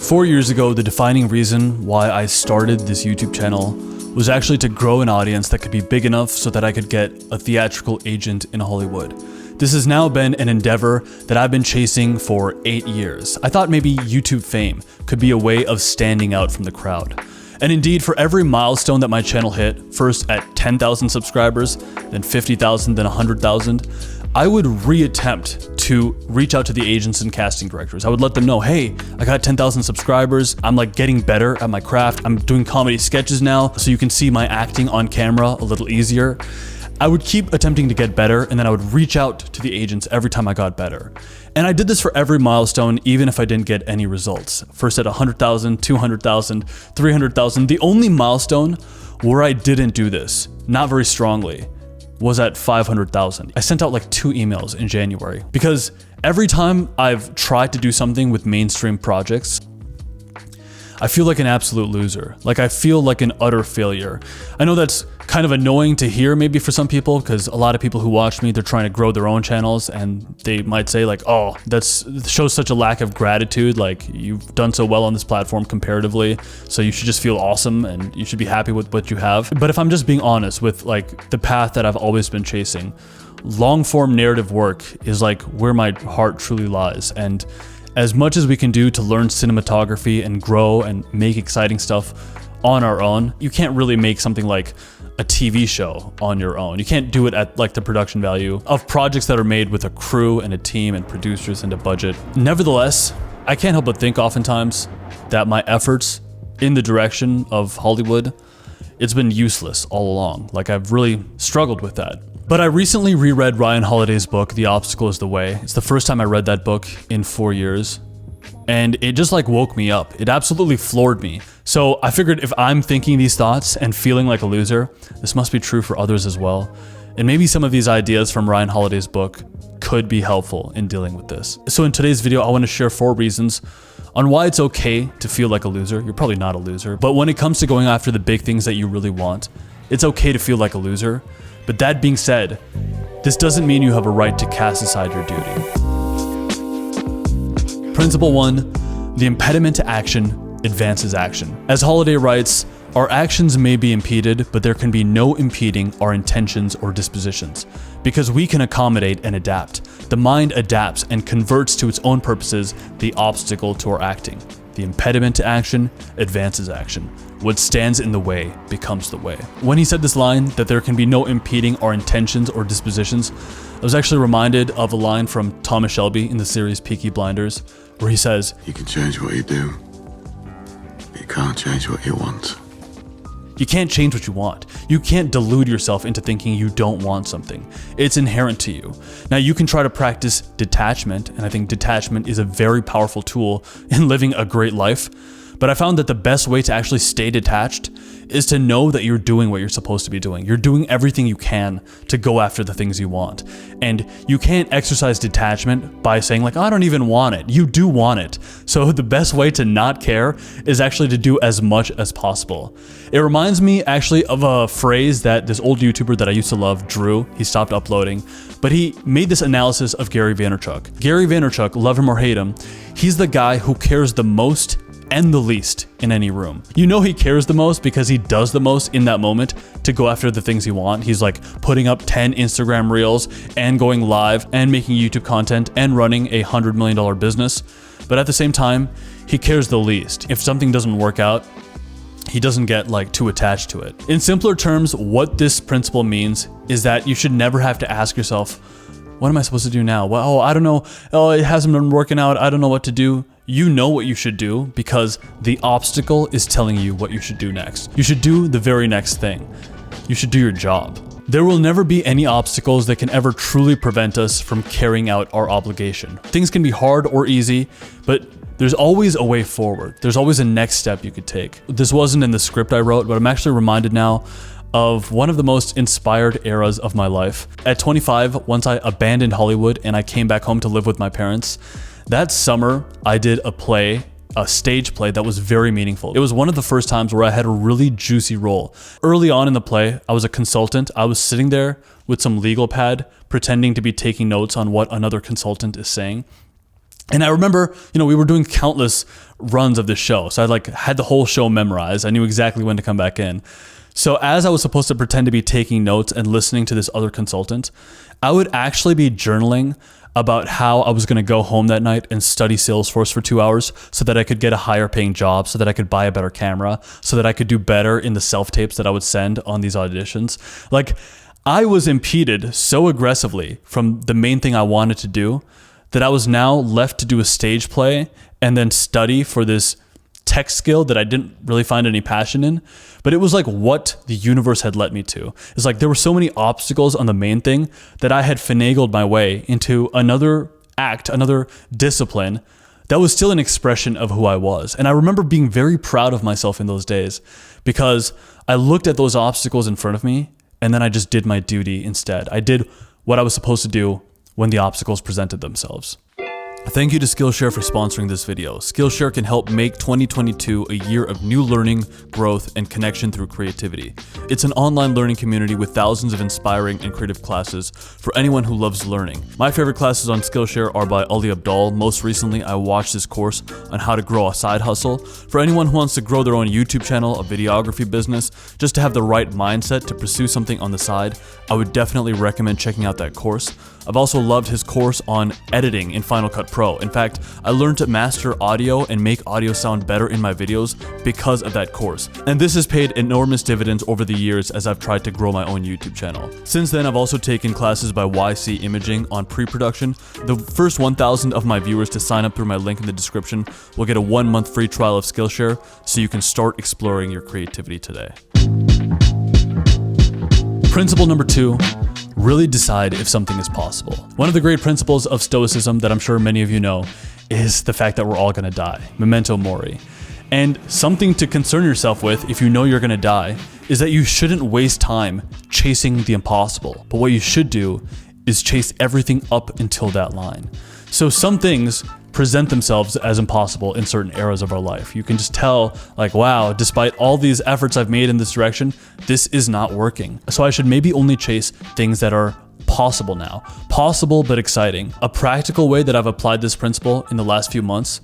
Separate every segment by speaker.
Speaker 1: 4 years ago, the defining reason why I started this YouTube channel was actually to grow an audience that could be big enough so that I could get a theatrical agent in Hollywood. This has now been an endeavor that I've been chasing for 8 years. I thought maybe YouTube fame could be a way of standing out from the crowd. And indeed, for every milestone that my channel hit, first at 10,000 subscribers, then 50,000, then 100,000, I would reattempt to reach out to the agents and casting directors. I would let them know, hey, I got 10,000 subscribers. I'm like getting better at my craft. I'm doing comedy sketches now, so you can see my acting on camera a little easier. I would keep attempting to get better, and then I would reach out to the agents every time I got better. And I did this for every milestone, even if I didn't get any results. First at 100,000, 200,000, 300,000. The only milestone where I didn't do this, not very strongly, was at 500,000. I sent out like 2 emails in January because every time I've tried to do something with mainstream projects, I feel like an absolute loser. Like I feel like an utter failure. I know that's kind of annoying to hear maybe for some people, because a lot of people who watch me, they're trying to grow their own channels and they might say like, oh, that shows such a lack of gratitude. Like you've done so well on this platform comparatively, so you should just feel awesome and you should be happy with what you have. But if I'm just being honest with like the path that I've always been chasing, long form narrative work is like where my heart truly lies. And as much as we can do to learn cinematography and grow and make exciting stuff on our own, you can't really make something like a TV show on your own. You can't do it at like the production value of projects that are made with a crew and a team and producers and a budget. Nevertheless, I can't help but think oftentimes that my efforts in the direction of Hollywood, it's been useless all along. Like I've really struggled with that. But I recently reread Ryan Holiday's book, The Obstacle is the Way. It's the first time I read that book in 4 years. And it just like woke me up. It absolutely floored me. So I figured if I'm thinking these thoughts and feeling like a loser, this must be true for others as well. And maybe some of these ideas from Ryan Holiday's book could be helpful in dealing with this. So in today's video, I want to share 4 reasons on why it's okay to feel like a loser. You're probably not a loser, but when it comes to going after the big things that you really want, it's okay to feel like a loser. But that being said, this doesn't mean you have a right to cast aside your duty. Principle 1, the impediment to action advances action. As Holiday writes, our actions may be impeded, but there can be no impeding our intentions or dispositions, because we can accommodate and adapt. The mind adapts and converts to its own purposes the obstacle to our acting. The impediment to action advances action. What stands in the way becomes the way. When he said this line, that there can be no impeding our intentions or dispositions, I was actually reminded of a line from Thomas Shelby in the series Peaky Blinders, where he says,
Speaker 2: you can change what you do, but you can't change what you want.
Speaker 1: You can't change what you want. You can't delude yourself into thinking you don't want something. It's inherent to you. Now you can try to practice detachment, and I think detachment is a very powerful tool in living a great life. But I found that the best way to actually stay detached is to know that you're doing what you're supposed to be doing. You're doing everything you can to go after the things you want. And you can't exercise detachment by saying like, I don't even want it. You do want it. So the best way to not care is actually to do as much as possible. It reminds me actually of a phrase that this old YouTuber that I used to love, Drew, he stopped uploading, but he made this analysis of Gary Vaynerchuk. Gary Vaynerchuk, love him or hate him, he's the guy who cares the most and the least in any room. You know he cares the most because he does the most in that moment to go after the things he wants. He's like putting up 10 Instagram reels and going live and making YouTube content and running a $100 million business. But at the same time, he cares the least. If something doesn't work out, he doesn't get like too attached to it. In simpler terms, what this principle means is that you should never have to ask yourself, what am I supposed to do now? Well, oh, I don't know. Oh, it hasn't been working out. I don't know what to do. You know what you should do because the obstacle is telling you what you should do next. You should do the very next thing. You should do your job. There will never be any obstacles that can ever truly prevent us from carrying out our obligation. Things can be hard or easy, but there's always a way forward. There's always a next step you could take. This wasn't in the script I wrote, but I'm actually reminded now of one of the most inspired eras of my life. At 25, once I abandoned Hollywood and I came back home to live with my parents, that summer I did a stage play that was very meaningful. It was one of the first times where I had a really juicy role. Early on in the play, I was a consultant. I was sitting there with some legal pad, pretending to be taking notes on what another consultant is saying. And I remember, we were doing countless runs of this show. So I like had the whole show memorized. I knew exactly when to come back in. So as I was supposed to pretend to be taking notes and listening to this other consultant, I would actually be journaling about how I was going to go home that night and study Salesforce for 2 hours so that I could get a higher paying job, so that I could buy a better camera, so that I could do better in the self-tapes that I would send on these auditions. Like, I was impeded so aggressively from the main thing I wanted to do that I was now left to do a stage play and then study for this tech skill that I didn't really find any passion in. But it was like what the universe had led me to. It's like there were so many obstacles on the main thing that I had finagled my way into another act, another discipline that was still an expression of who I was. And I remember being very proud of myself in those days because I looked at those obstacles in front of me and then I just did my duty instead. I did what I was supposed to do when the obstacles presented themselves. Thank you to Skillshare for sponsoring this video. Skillshare can help make 2022 a year of new learning, growth, and connection through creativity. It's an online learning community with thousands of inspiring and creative classes for anyone who loves learning. My favorite classes on Skillshare are by Ali Abdaal. Most recently, I watched this course on how to grow a side hustle. For anyone who wants to grow their own YouTube channel, a videography business, just to have the right mindset to pursue something on the side, I would definitely recommend checking out that course. I've also loved his course on editing in Final Cut Pro. In fact, I learned to master audio and make audio sound better in my videos because of that course. And this has paid enormous dividends over the years as I've tried to grow my own YouTube channel. Since then, I've also taken classes by YC Imaging on pre-production. The first 1,000 of my viewers to sign up through my link in the description will get a 1-month free trial of Skillshare so you can start exploring your creativity today. Principle number 2. Really decide if something is possible. One of the great principles of Stoicism that I'm sure many of you know is the fact that we're all gonna die. Memento mori. And something to concern yourself with if you know you're gonna die is that you shouldn't waste time chasing the impossible. But what you should do is chase everything up until that line. So some things present themselves as impossible in certain eras of our life. You can just tell, like, wow, despite all these efforts I've made in this direction, this is not working. So I should maybe only chase things that are possible now. Possible but exciting. A practical way that I've applied this principle in the last few months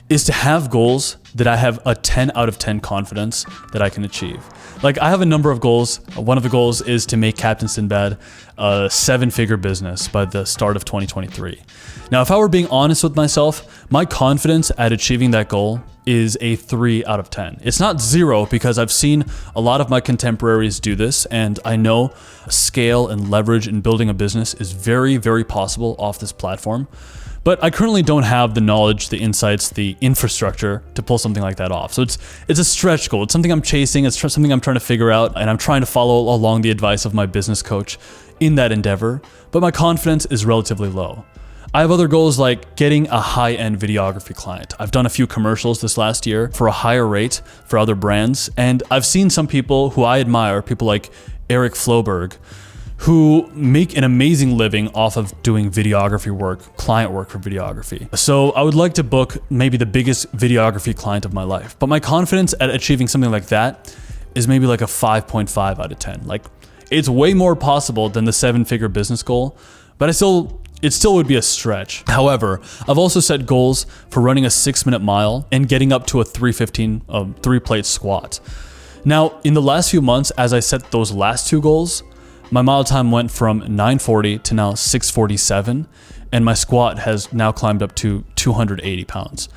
Speaker 1: is to have goals that I have a 10 out of 10 confidence that I can achieve. Like, I have a number of goals. One of the goals is to make Captain Sinbad a 7-figure business by the start of 2023. Now, if I were being honest with myself, my confidence at achieving that goal is a 3 out of 10. It's not 0 because I've seen a lot of my contemporaries do this, and I know scale and leverage in building a business is very, very possible off this platform. But I currently don't have the knowledge, the insights, the infrastructure to pull something like that off. So it's a stretch goal. It's something I'm chasing. It's something I'm trying to figure out, and I'm trying to follow along the advice of my business coach in that endeavor. But my confidence is relatively low. I have other goals like getting a high-end videography client. I've done a few commercials this last year for a higher rate for other brands, and I've seen some people who I admire, people like Eric Floberg, who make an amazing living off of doing videography work, client work for videography. So I would like to book maybe the biggest videography client of my life. But my confidence at achieving something like that is maybe like a 5.5 out of 10. Like, it's way more possible than the 7-figure business goal, but it still would be a stretch. However, I've also set goals for running a 6-minute mile and getting up to a 315 3-plate squat. Now, in the last few months, as I set those last 2 goals, my mile time went from 940 to now 647, and my squat has now climbed up to 280 pounds.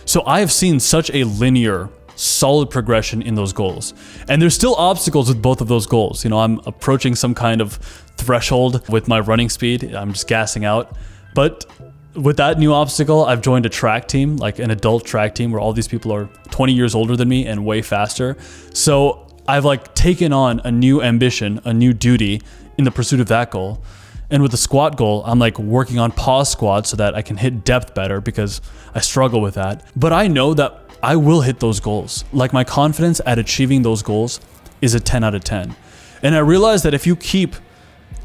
Speaker 1: So I have seen such a linear, solid progression in those goals. And there's still obstacles with both of those goals. You know, I'm approaching some kind of threshold with my running speed. I'm just gassing out. But with that new obstacle, I've joined a track team, like an adult track team where all these people are 20 years older than me and way faster. So I've like taken on a new ambition, a new duty in the pursuit of that goal. And with the squat goal, I'm like working on pause squats so that I can hit depth better because I struggle with that. But I know that I will hit those goals. Like, my confidence at achieving those goals is a 10 out of 10. And I realize that if you keep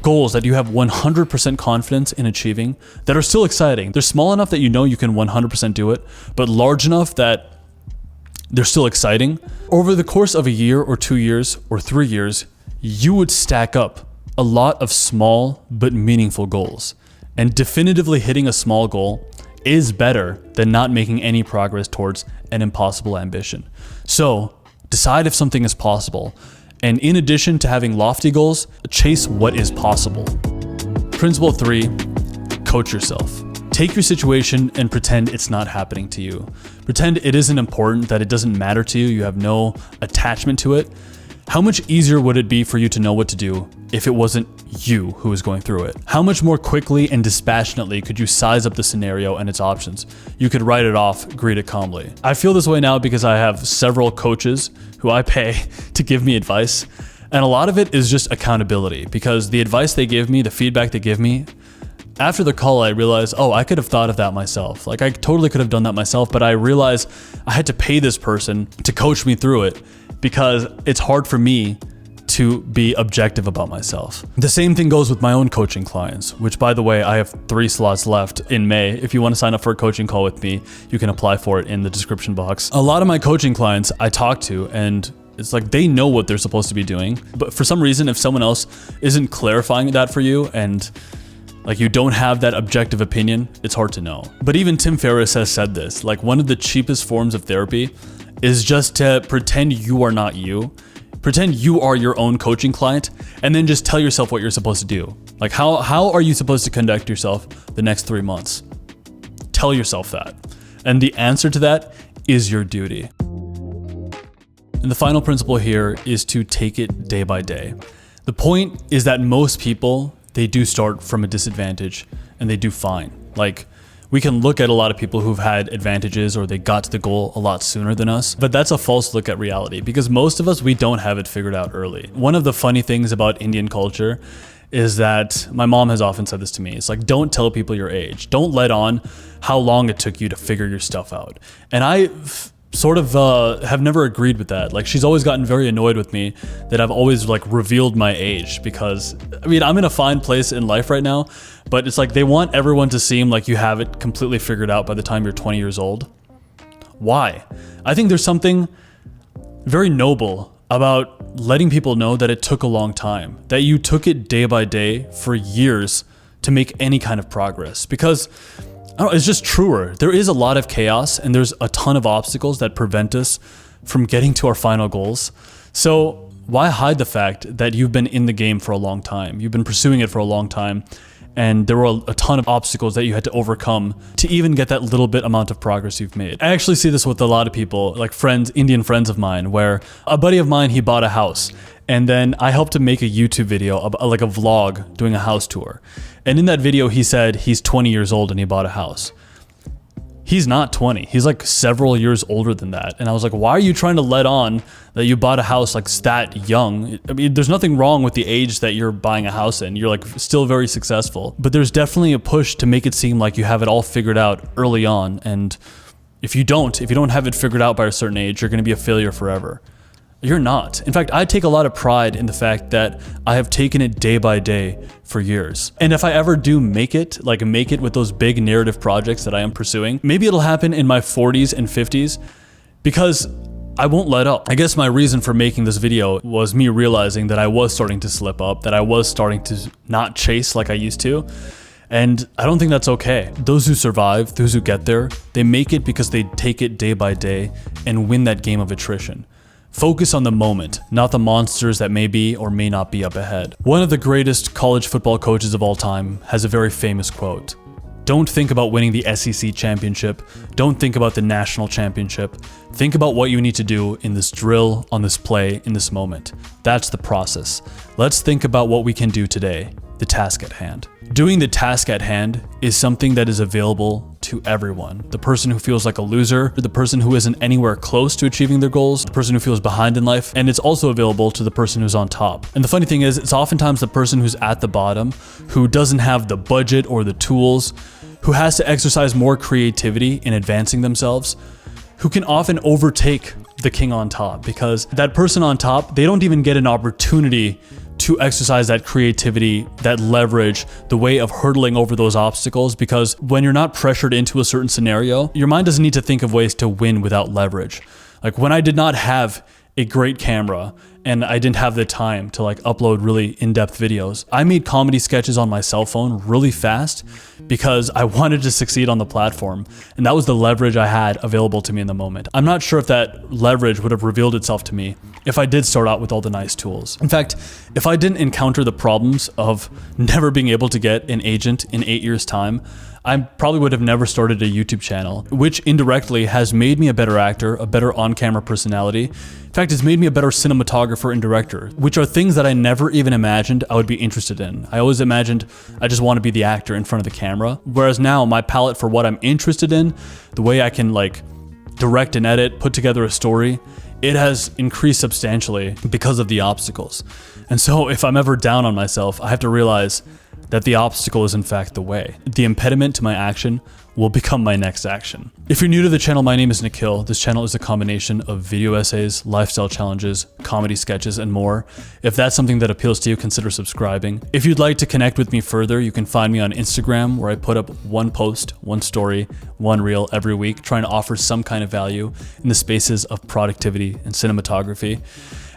Speaker 1: goals that you have 100% confidence in achieving that are still exciting, they're small enough that you know you can 100% do it, but large enough that they're still exciting. Over the course of a year or 2 years or 3 years, you would stack up a lot of small but meaningful goals. And definitively hitting a small goal is better than not making any progress towards an impossible ambition. So decide if something is possible. And in addition to having lofty goals, chase what is possible. Principle 3, coach yourself. Take your situation and pretend it's not happening to you. Pretend it isn't important, that it doesn't matter to you, you have no attachment to it. How much easier would it be for you to know what to do if it wasn't you who was going through it? How much more quickly and dispassionately could you size up the scenario and its options? You could write it off, greet it calmly. I feel this way now because I have several coaches who I pay to give me advice. And a lot of it is just accountability, because the advice they give me, the feedback they give me, after the call, I realized, oh, I could have thought of that myself. Like I totally could have done that myself, but I realized I had to pay this person to coach me through it because it's hard for me to be objective about myself. The same thing goes with my own coaching clients, which by the way, I have 3 slots left in May. If you want to sign up for a coaching call with me, you can apply for it in the description box. A lot of my coaching clients I talk to, and it's like they know what they're supposed to be doing, but for some reason, if someone else isn't clarifying that for you and like you don't have that objective opinion, it's hard to know. But even Tim Ferriss has said this, like one of the cheapest forms of therapy is just to pretend you are not you. Pretend you are your own coaching client and then just tell yourself what you're supposed to do. Like how are you supposed to conduct yourself the next 3 months? Tell yourself that. And the answer to that is your duty. And the final principle here is to take it day by day. The point is that most people, they do start from a disadvantage and they do fine. Like we can look at a lot of people who've had advantages or they got to the goal a lot sooner than us, but that's a false look at reality because most of us, we don't have it figured out early. One of the funny things about Indian culture is that my mom has often said this to me. It's like, don't tell people your age. Don't let on how long it took you to figure your stuff out. And I sort of have never agreed with that. Like she's always gotten very annoyed with me that I've always like revealed my age because I mean, I'm in a fine place in life right now, but it's like they want everyone to seem like you have it completely figured out by the time you're 20 years old. Why? I think there's something very noble about letting people know that it took a long time, that you took it day by day for years to make any kind of progress because I don't know, it's just truer. There is a lot of chaos and there's a ton of obstacles that prevent us from getting to our final goals. So why hide the fact that you've been in the game for a long time? You've been pursuing it for a long time and there were a ton of obstacles that you had to overcome to even get that little bit amount of progress you've made. I actually see this with a lot of people, like friends, Indian friends of mine, where a buddy of mine, he bought a house and then I helped him make a YouTube video, like a vlog doing a house tour. And in that video, he said he's 20 years old and he bought a house. He's not 20. He's like several years older than that. And I was like, why are you trying to let on that you bought a house like that young? I mean, there's nothing wrong with the age that you're buying a house in. You're like still very successful. But there's definitely a push to make it seem like you have it all figured out early on. And if you don't have it figured out by a certain age, you're going to be a failure forever. You're not. In fact, I take a lot of pride in the fact that I have taken it day by day for years. And if I ever do make it with those big narrative projects that I am pursuing, maybe it'll happen in my 40s and 50s because I won't let up. I guess my reason for making this video was me realizing that I was starting to slip up, that I was starting to not chase like I used to. And I don't think that's okay. Those who survive, those who get there, they make it because they take it day by day and win that game of attrition. Focus on the moment, not the monsters that may be or may not be up ahead. One of the greatest college football coaches of all time has a very famous quote. Don't think about winning the SEC championship. Don't think about the national championship. Think about what you need to do in this drill, on this play, in this moment. That's the process. Let's think about what we can do today, the task at hand. Doing the task at hand is something that is available to everyone. The person who feels like a loser, the person who isn't anywhere close to achieving their goals, the person who feels behind in life, and it's also available to the person who's on top. And the funny thing is, it's oftentimes the person who's at the bottom, who doesn't have the budget or the tools, who has to exercise more creativity in advancing themselves, who can often overtake the king on top, because that person on top, they don't even get an opportunity to exercise that creativity, that leverage, the way of hurdling over those obstacles, because when you're not pressured into a certain scenario, your mind doesn't need to think of ways to win without leverage. Like when I did not have a great camera and I didn't have the time to like upload really in-depth videos. I made comedy sketches on my cell phone really fast because I wanted to succeed on the platform, and that was the leverage I had available to me in the moment. I'm not sure if that leverage would have revealed itself to me if I did start out with all the nice tools. In fact, if I didn't encounter the problems of never being able to get an agent in 8 years' time, I probably would have never started a YouTube channel, which indirectly has made me a better actor, a better on-camera personality. In fact, it's made me a better cinematographer and director, which are things that I never even imagined I would be interested in. I always imagined I just want to be the actor in front of the camera. Whereas now my palette for what I'm interested in, the way I can like direct and edit, put together a story, it has increased substantially because of the obstacles. And so if I'm ever down on myself, I have to realize that the obstacle is in fact the way. The impediment to my action will become my next action. If you're new to the channel, my name is Nikhil. This channel is a combination of video essays, lifestyle challenges, comedy sketches, and more. If that's something that appeals to you, consider subscribing. If you'd like to connect with me further, you can find me on Instagram, where I put up one post, one story, one reel every week, trying to offer some kind of value in the spaces of productivity and cinematography.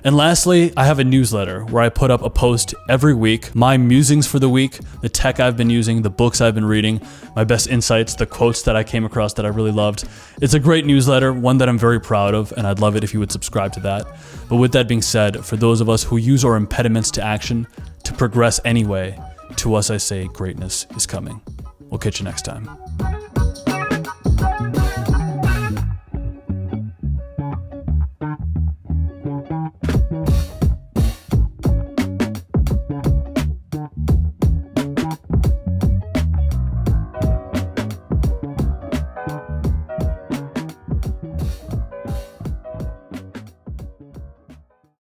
Speaker 1: And lastly, I have a newsletter where I put up a post every week, my musings for the week, the tech I've been using, the books I've been reading, my best insights, the quotes that I came across that I really loved. It's a great newsletter, one that I'm very proud of, and I'd love it if you would subscribe to that. But with that being said, for those of us who use our impediments to action to progress anyway, to us I say greatness is coming. We'll catch you next time.